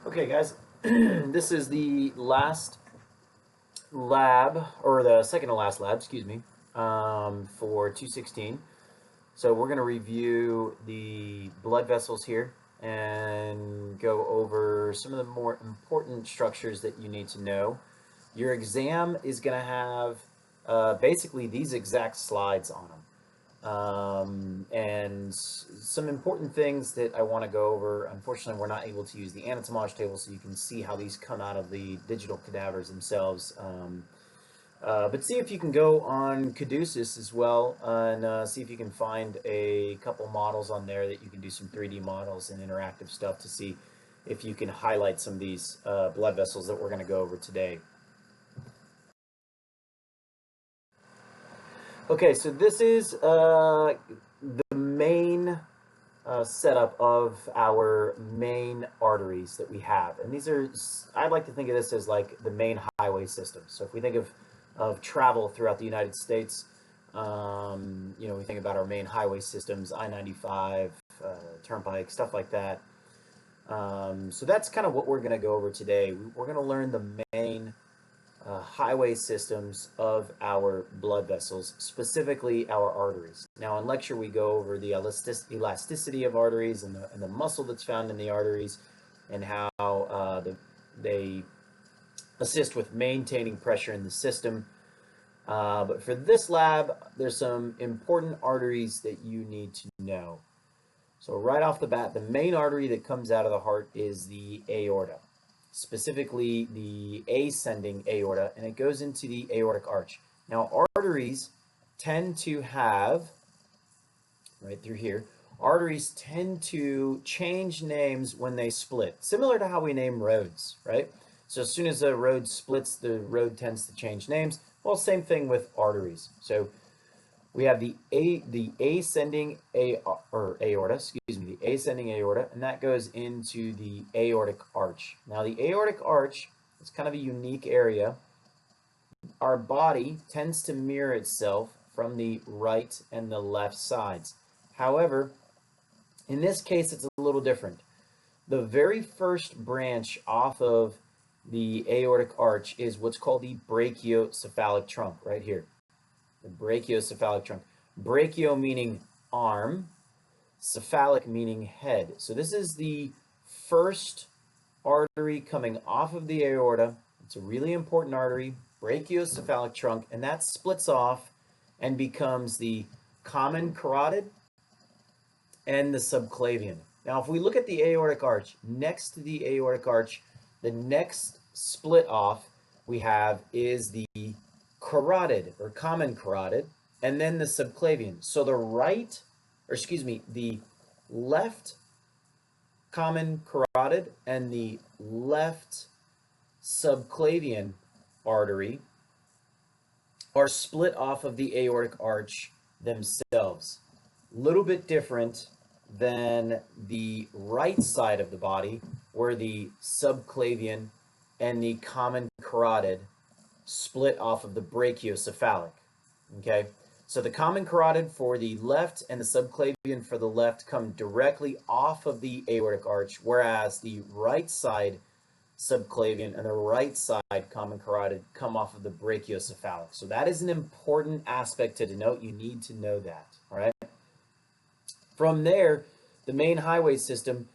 Okay, guys, this is the last lab, or the second to last lab, excuse me, for 216. So we're going to review the blood vessels here and go over some of the more important structures that you need to know. Your exam is going to have basically these exact slides on them. And some important things that I want to go over. Unfortunately, we're not able to use the anatomage table so you can see how these come out of the digital cadavers themselves. But see if you can go on Caduceus as well and see if you can find a couple models on there that you can do some 3D models and interactive stuff to see if you can highlight some of these blood vessels that we're going to go over today. Okay, so this is the main setup of our main arteries that we have. And these are, I'd like to think of this as like the main highway system. So if we think of travel throughout the United States, you know, we think about our main highway systems, I-95, Turnpike, stuff like that. So that's kind of what we're going to go over today. We're going to learn the main highway systems of our blood vessels, specifically our arteries. Now in lecture we go over the elasticity of arteries and the muscle that's found in the arteries and how they assist with maintaining pressure in the system. But for this lab, there's some important arteries that you need to know. So right off the bat, the main artery that comes out of the heart is the aorta, specifically the ascending aorta, and it goes into the aortic arch. Now, arteries tend to have, right through here, arteries tend to change names when they split, similar to how we name roads, right? So as soon as a road splits, the road tends to change names. Well, same thing with arteries. So we have the ascending aorta, excuse me, the ascending aorta, and that goes into the aortic arch. Now, the aortic arch is kind of a unique area. Our body tends to mirror itself from the right and the left sides. However, in this case, it's a little different. The very first branch off of the aortic arch is what's called the brachiocephalic trunk, right here. The brachiocephalic trunk. Brachio meaning arm, cephalic meaning head. So this is the first artery coming off of the aorta. It's a really important artery, brachiocephalic trunk, and that splits off and becomes the common carotid and the subclavian. Now, if we look at the aortic arch, next to the aortic arch, the next split off we have is the carotid or common carotid, and then the subclavian. So the left common carotid and the left subclavian artery are split off of the aortic arch themselves. A little bit different than the right side of the body, where the subclavian and the common carotid split off of the brachiocephalic. Okay, so the common carotid for the left and the subclavian for the left come directly off of the aortic arch, whereas the right side subclavian and the right side common carotid come off of the brachiocephalic. So that is an important aspect to denote. You need to know that. All right. From there, the main highway system,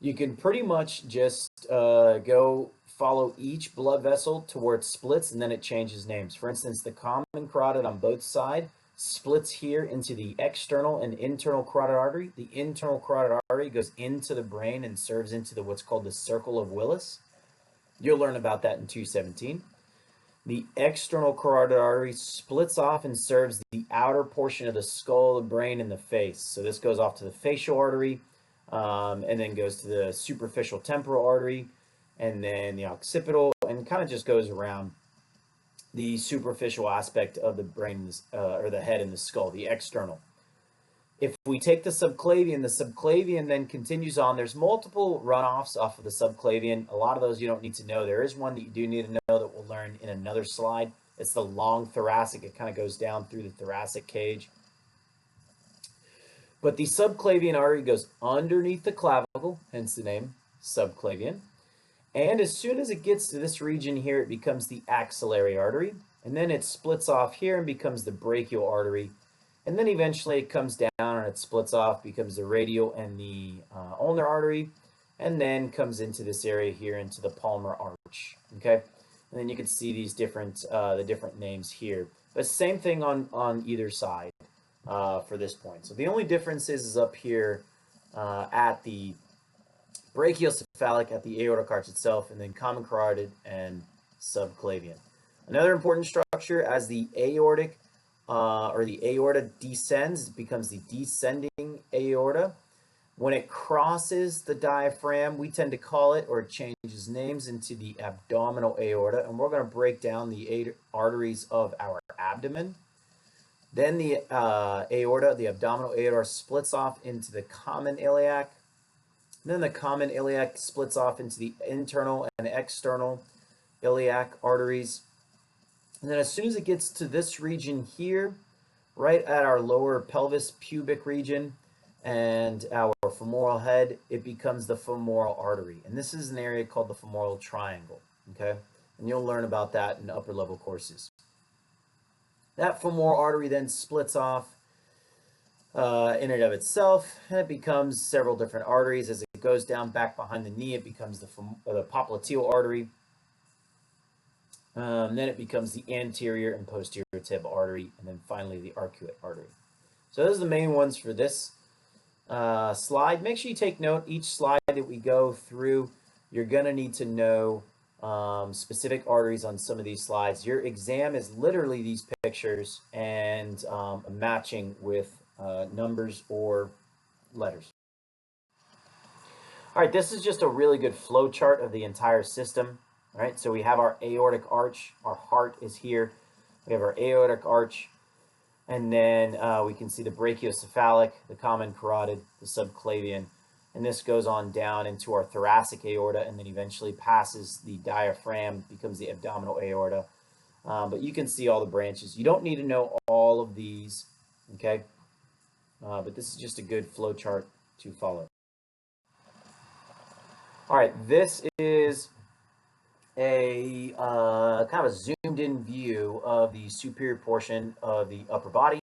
you can pretty much just go follow each blood vessel to where it splits, and then it changes names. For instance, the common carotid on both sides splits here into the external and internal carotid artery. The internal carotid artery goes into the brain and serves into what's called the circle of Willis. You'll learn about that in 217. The external carotid artery splits off and serves the outer portion of the skull, the brain, and the face. So this goes off to the facial artery, and then goes to the superficial temporal artery, and then the occipital, and kind of just goes around the superficial aspect of the brain, or the head and the skull, the external. If we take the subclavian then continues on. There's multiple runoffs off of the subclavian. A lot of those you don't need to know. There is one that you do need to know that we'll learn in another slide. It's the long thoracic. It kind of goes down through the thoracic cage. But the subclavian artery goes underneath the clavicle, hence the name subclavian. And as soon as it gets to this region here, it becomes the axillary artery. And then it splits off here and becomes the brachial artery. And then eventually it comes down and it splits off, becomes the radial and the ulnar artery, and then comes into this area here into the palmar arch. Okay, and then you can see these different the different names here. But same thing on either side for this point. So the only difference is up here at the brachiocephalic, at the aortic arch itself, and then common carotid and subclavian. Another important structure, as the aortic or the aorta descends, it becomes the descending aorta. When it crosses the diaphragm, we tend to call it, or it changes names, into the abdominal aorta, and we're going to break down the arteries of our abdomen. Then the aorta, the abdominal aorta, splits off into the common iliac. Then the common iliac splits off into the internal and external iliac arteries. And then as soon as it gets to this region here, right at our lower pelvis pubic region and our femoral head, it becomes the femoral artery. And this is an area called the femoral triangle, okay? And you'll learn about that in upper level courses. That femoral artery then splits off in and of itself, and it becomes several different arteries. As it goes down back behind the knee, it becomes the popliteal artery. Then it becomes the anterior and posterior tib artery, and then finally the arcuate artery. So those are the main ones for this slide. Make sure you take note. Each slide that we go through, you're going to need to know specific arteries on some of these slides. Your exam is literally these pictures and matching with numbers or letters. All right, this is just a really good flow chart of the entire system. All right, so we have our aortic arch, our heart is here. We have our aortic arch, and then we can see the brachiocephalic, the common carotid, the subclavian, and this goes on down into our thoracic aorta, and then eventually passes the diaphragm, becomes the abdominal aorta. But you can see all the branches. You don't need to know all of these, okay? But this is just a good flow chart to follow. All right, this is a kind of a zoomed in view of the superior portion of the upper body,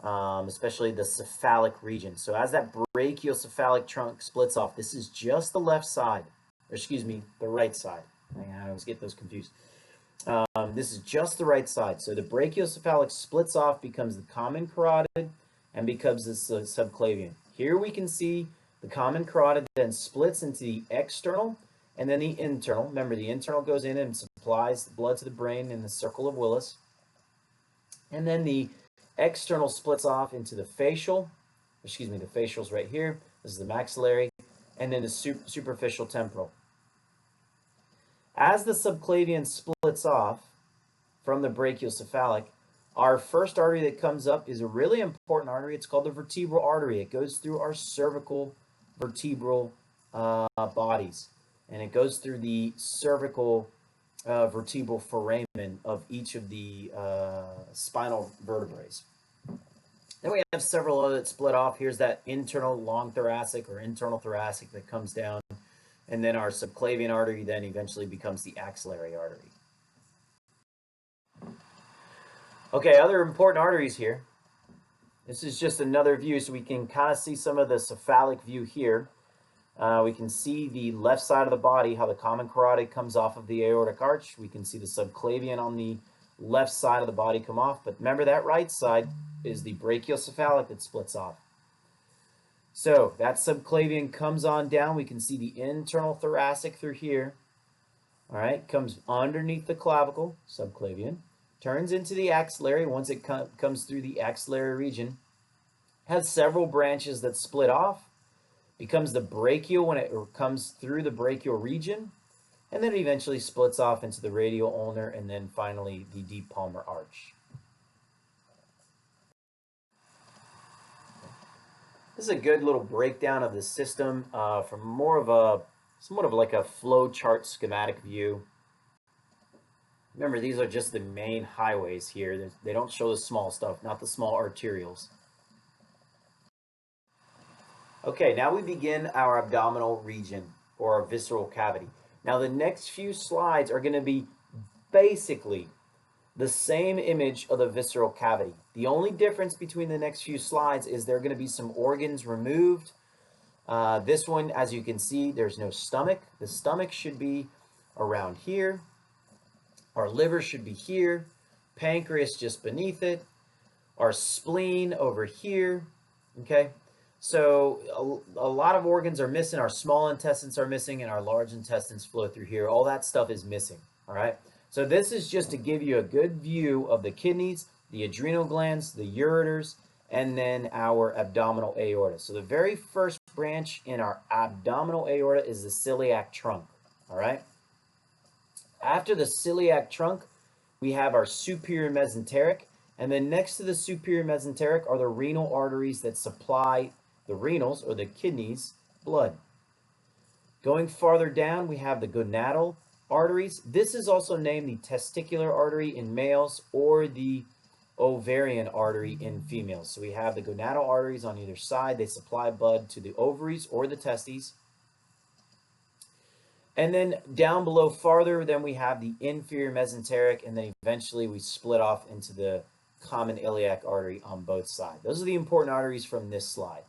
especially the cephalic region. So as that brachiocephalic trunk splits off, this is just the left side, or excuse me, the right side. I always get those confused. This is just the right side. So the brachiocephalic splits off, becomes the common carotid, and becomes this subclavian. Here we can see the common carotid then splits into the external and then the internal. Remember, the internal goes in and supplies blood to the brain in the circle of Willis. And then the external splits off into the facial. Excuse me, the facial's right here. This is the maxillary. And then the superficial temporal. As the subclavian splits off from the brachiocephalic, our first artery that comes up is a really important artery. It's called the vertebral artery. It goes through our cervical vertebral bodies, and it goes through the cervical vertebral foramen of each of the spinal vertebrae. Then we have several other that split off. Here's that internal long thoracic or internal thoracic that comes down, and then our subclavian artery then eventually becomes the axillary artery. Okay, other important arteries here. This is just another view, so we can kind of see some of the cephalic view here. We can see the left side of the body, how the common carotid comes off of the aortic arch. We can see the subclavian on the left side of the body come off. But remember, that right side is the brachiocephalic that splits off. So that subclavian comes on down. We can see the internal thoracic through here. All right, comes underneath the clavicle, subclavian. Turns into the axillary. Once it comes through the axillary region, has several branches that split off, becomes the brachial when it comes through the brachial region, and then it eventually splits off into the radial ulnar, and then finally the deep palmar arch. This is a good little breakdown of the system from somewhat of like a flow chart schematic view. Remember, these are just the main highways here. They don't show the small stuff, not the small arterioles. Okay, now we begin our abdominal region, or our visceral cavity. Now the next few slides are going to be basically the same image of the visceral cavity. The only difference between the next few slides is there are going to be some organs removed. This one, as you can see, there's no stomach. The stomach should be around here. Our liver should be here. Pancreas just beneath it. Our spleen over here. Okay, so a lot of organs are missing. Our small intestines are missing, and our large intestines flow through here. All that stuff is missing. All right. So this is just to give you a good view of the kidneys, the adrenal glands, the ureters, and then our abdominal aorta. So the very first branch in our abdominal aorta is the celiac trunk. All right. After the celiac trunk, we have our superior mesenteric, and then next to the superior mesenteric are the renal arteries that supply the renals, or the kidneys, blood. Going farther down, we have the gonadal arteries. This is also named the testicular artery in males or the ovarian artery in females. So we have the gonadal arteries on either side. They supply blood to the ovaries or the testes. And then down below farther, then we have the inferior mesenteric, and then eventually we split off into the common iliac artery on both sides. Those are the important arteries from this slide.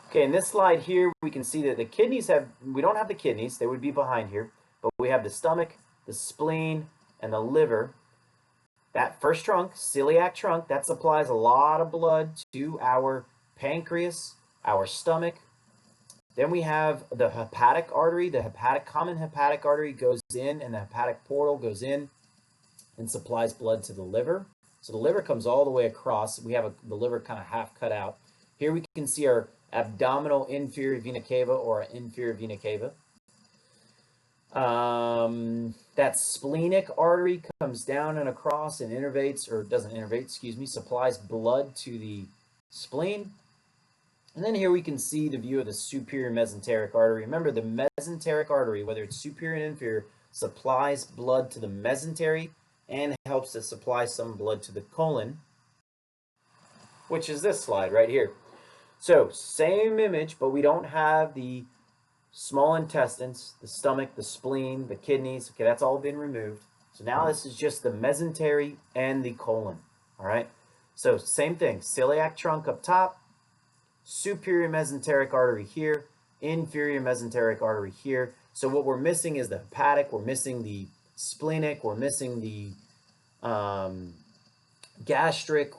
Okay, in this slide here, we can see that the kidneys we don't have the kidneys, they would be behind here, but we have the stomach, the spleen, and the liver. That first trunk, celiac trunk, that supplies a lot of blood to our pancreas, our stomach. Then we have the hepatic artery. The common hepatic artery goes in, and the hepatic portal goes in and supplies blood to the liver. So the liver comes all the way across. We have the liver kind of half cut out. Here we can see our abdominal inferior vena cava, or inferior vena cava. That splenic artery comes down and across and innervates, or doesn't innervate, excuse me, supplies blood to the spleen. And then here we can see the view of the superior mesenteric artery. Remember, the mesenteric artery, whether it's superior and inferior, supplies blood to the mesentery and helps to supply some blood to the colon, which is this slide right here. So same image, but we don't have the small intestines, the stomach, the spleen, the kidneys. Okay, that's all been removed. So now this is just the mesentery and the colon. All right. So same thing, celiac trunk up top, superior mesenteric artery here, inferior mesenteric artery here. So what we're missing is the hepatic, we're missing the splenic, we're missing the gastric,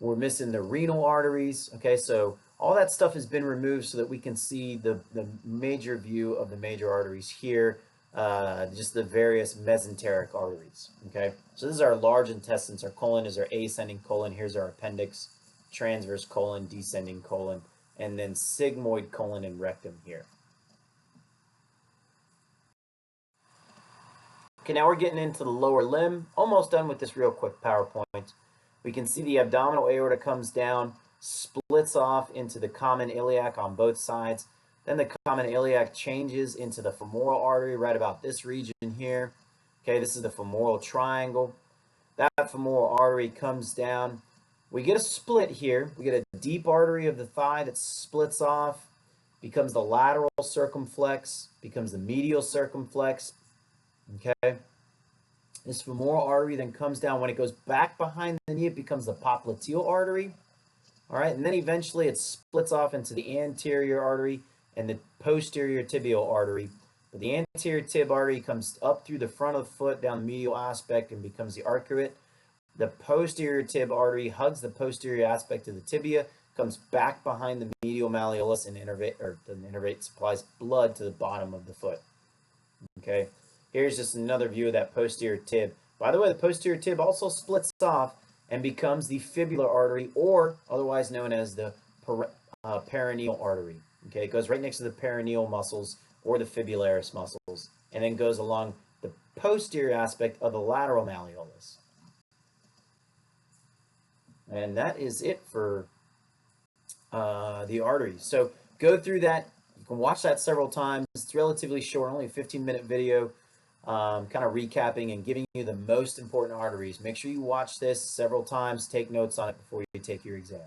we're missing the renal arteries. Okay, so all that stuff has been removed so that we can see the major view of the major arteries here, just the various mesenteric arteries. Okay, so this is our large intestines. Our colon is our ascending colon. Here's our appendix, transverse colon, descending colon, and then sigmoid colon and rectum here. Okay, now we're getting into the lower limb. Almost done with this real quick PowerPoint. We can see the abdominal aorta comes down, splits off into the common iliac on both sides. Then the common iliac changes into the femoral artery right about this region here. Okay, this is the femoral triangle. That femoral artery comes down. We get a split here. We get a deep artery of the thigh that splits off, becomes the lateral circumflex, becomes the medial circumflex. Okay. This femoral artery then comes down. When it goes back behind the knee, it becomes the popliteal artery. All right, and then eventually it splits off into the anterior artery and the posterior tibial artery. But the anterior tib artery comes up through the front of the foot down the medial aspect and becomes the arcuate. The posterior tib artery hugs the posterior aspect of the tibia, comes back behind the medial malleolus and innervate supplies blood to the bottom of the foot. Okay. Here's just another view of that posterior tib. By the way, the posterior tib also splits off and becomes the fibular artery, or otherwise known as the perineal artery. Okay, it goes right next to the perineal muscles or the fibularis muscles, and then goes along the posterior aspect of the lateral malleolus. And that is it for the arteries. So go through that. You can watch that several times. It's relatively short, only a 15-minute video. Kind of recapping and giving you the most important arteries. Make sure you watch this several times, take notes on it before you take your exam.